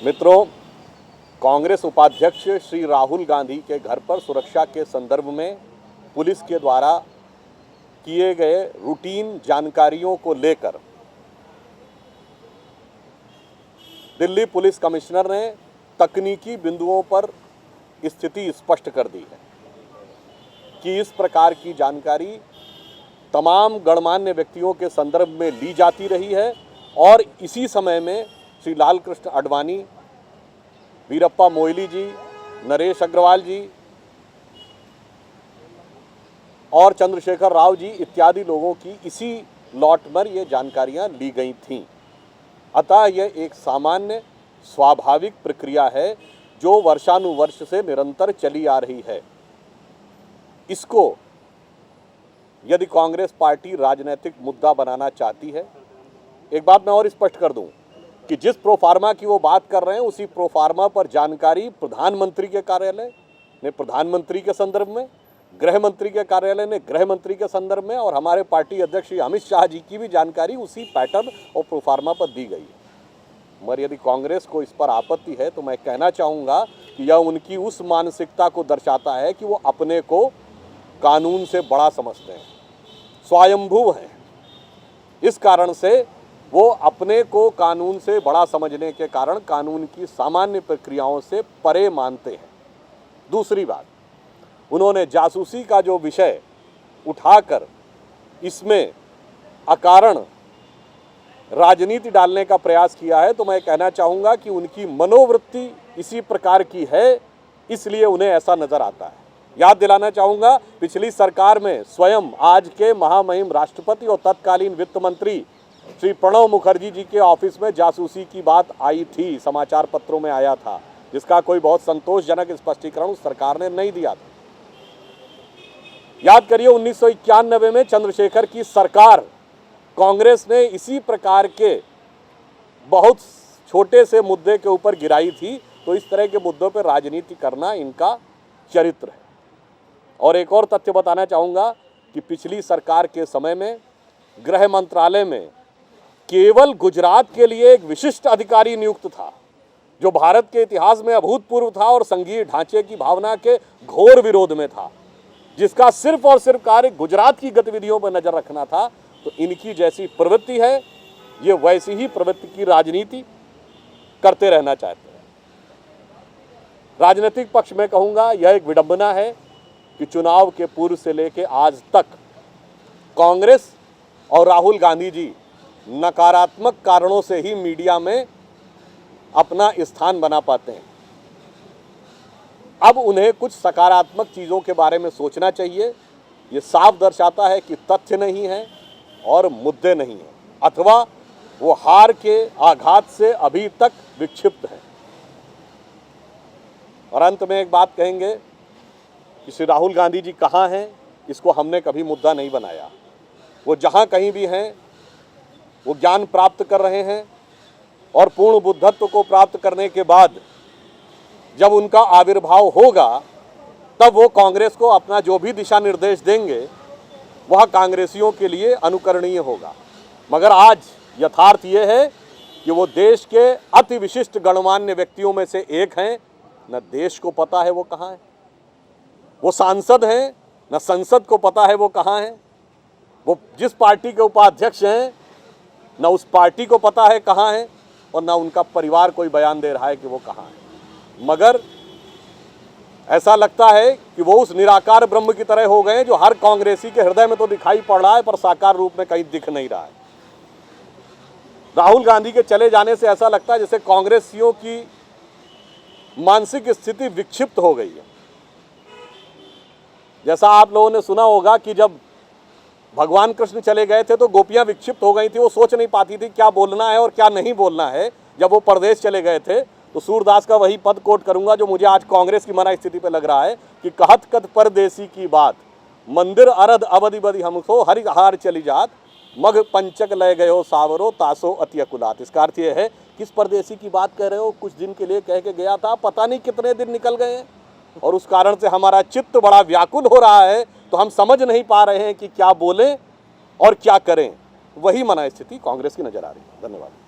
मित्रों, कांग्रेस उपाध्यक्ष श्री राहुल गांधी के घर पर सुरक्षा के संदर्भ में पुलिस के द्वारा किए गए रूटीन जानकारियों को लेकर दिल्ली पुलिस कमिश्नर ने तकनीकी बिंदुओं पर स्थिति स्पष्ट कर दी है कि इस प्रकार की जानकारी तमाम गणमान्य व्यक्तियों के संदर्भ में ली जाती रही है और इसी समय में श्री लाल कृष्ण आडवाणी, वीरप्पा मोइली जी, नरेश अग्रवाल जी और चंद्रशेखर राव जी इत्यादि लोगों की इसी लॉट पर ये जानकारियां ली गई थीं। अतः यह एक सामान्य स्वाभाविक प्रक्रिया है जो वर्षानुवर्ष से निरंतर चली आ रही है। इसको यदि कांग्रेस पार्टी राजनीतिक मुद्दा बनाना चाहती है, एक बात मैं और स्पष्ट कर दूं कि जिस प्रोफार्मा की वो बात कर रहे हैं उसी प्रोफार्मा पर जानकारी प्रधानमंत्री के कार्यालय ने प्रधानमंत्री के संदर्भ में, गृह मंत्री के कार्यालय ने गृह मंत्री के संदर्भ में और हमारे पार्टी अध्यक्ष श्री अमित शाह जी की भी जानकारी उसी पैटर्न और प्रोफार्मा पर दी गई है। मगर यदि कांग्रेस को इस पर आपत्ति है तो मैं कहना चाहूँगा कि यह उनकी उस मानसिकता को दर्शाता है कि वो अपने को कानून से बड़ा समझते हैं, स्वयंभू हैं। इस कारण से वो अपने को कानून से बड़ा समझने के कारण कानून की सामान्य प्रक्रियाओं से परे मानते हैं। दूसरी बात, उन्होंने जासूसी का जो विषय उठाकर इसमें अकारण राजनीति डालने का प्रयास किया है तो मैं कहना चाहूँगा कि उनकी मनोवृत्ति इसी प्रकार की है, इसलिए उन्हें ऐसा नज़र आता है। याद दिलाना चाहूँगा, पिछली सरकार में स्वयं आज के महामहिम राष्ट्रपति और तत्कालीन वित्त मंत्री श्री प्रणब मुखर्जी जी के ऑफिस में जासूसी की बात आई थी, समाचार पत्रों में आया था, जिसका कोई बहुत संतोषजनक स्पष्टीकरण उस सरकार ने नहीं दिया था। याद करिए 1991 में चंद्रशेखर की सरकार, कांग्रेस ने इसी प्रकार के बहुत छोटे से मुद्दे के ऊपर गिराई थी। तो इस तरह के मुद्दों पर राजनीति करना इनका चरित्र है। और एक और तथ्य बताना चाहूँगा कि पिछली सरकार के समय में गृह मंत्रालय में केवल गुजरात के लिए एक विशिष्ट अधिकारी नियुक्त था जो भारत के इतिहास में अभूतपूर्व था और संघीय ढांचे की भावना के घोर विरोध में था, जिसका सिर्फ और सिर्फ कार्य गुजरात की गतिविधियों पर नजर रखना था। तो इनकी जैसी प्रवृत्ति है, ये वैसी ही प्रवृत्ति की राजनीति करते रहना चाहते हैं। राजनीतिक पक्ष में कहूँगा यह एक विडंबना है कि चुनाव के पूर्व से लेकर आज तक कांग्रेस और राहुल गांधी जी नकारात्मक कारणों से ही मीडिया में अपना स्थान बना पाते हैं। अब उन्हें कुछ सकारात्मक चीज़ों के बारे में सोचना चाहिए। ये साफ दर्शाता है कि तथ्य नहीं है और मुद्दे नहीं हैं, अथवा वो हार के आघात से अभी तक विक्षिप्त हैं। और अंत में एक बात कहेंगे कि श्री राहुल गांधी जी कहाँ हैं, इसको हमने कभी मुद्दा नहीं बनाया। वो जहाँ कहीं भी हैं वो ज्ञान प्राप्त कर रहे हैं और पूर्ण बुद्धत्व को प्राप्त करने के बाद जब उनका आविर्भाव होगा तब वो कांग्रेस को अपना जो भी दिशा निर्देश देंगे वह कांग्रेसियों के लिए अनुकरणीय होगा। मगर आज यथार्थ ये है कि वो देश के अति विशिष्ट गणमान्य व्यक्तियों में से एक हैं। न देश को पता है वो कहाँ है, वो सांसद हैं, न संसद को पता है वो कहाँ हैं, वो जिस पार्टी के उपाध्यक्ष हैं न उस पार्टी को पता है कहाँ है और न उनका परिवार कोई बयान दे रहा है कि वो कहाँ है। मगर ऐसा लगता है कि वो उस निराकार ब्रह्म की तरह हो गए जो हर कांग्रेसी के हृदय में तो दिखाई पड़ रहा है पर साकार रूप में कहीं दिख नहीं रहा है। राहुल गांधी के चले जाने से ऐसा लगता है जैसे कांग्रेसियों की मानसिक स्थिति विक्षिप्त हो गई है। जैसा आप लोगों ने सुना होगा कि जब भगवान कृष्ण चले गए थे तो गोपियां विक्षिप्त हो गई थी, वो सोच नहीं पाती थी क्या बोलना है और क्या नहीं बोलना है। जब वो परदेश चले गए थे तो सूरदास का वही पद कोट करूंगा जो मुझे आज कांग्रेस की मना स्थिति पे लग रहा है कि कहत कद परदेसी की बात, मंदिर अरद अवधि बधि हमको हरिहार चली जात, मग पंचक लय गयो सावरो तासो अति अकुलात। इसका अर्थ ये है किस परदेसी की बात कह रहे हो, कुछ दिन के लिए कह के गया था, पता नहीं कितने दिन निकल गए हैं और उस कारण से हमारा चित्त बड़ा व्याकुल हो रहा है। तो हम समझ नहीं पा रहे हैं कि क्या बोलें और क्या करें। वही मना स्थिति कांग्रेस की नजर आ रही है। धन्यवाद।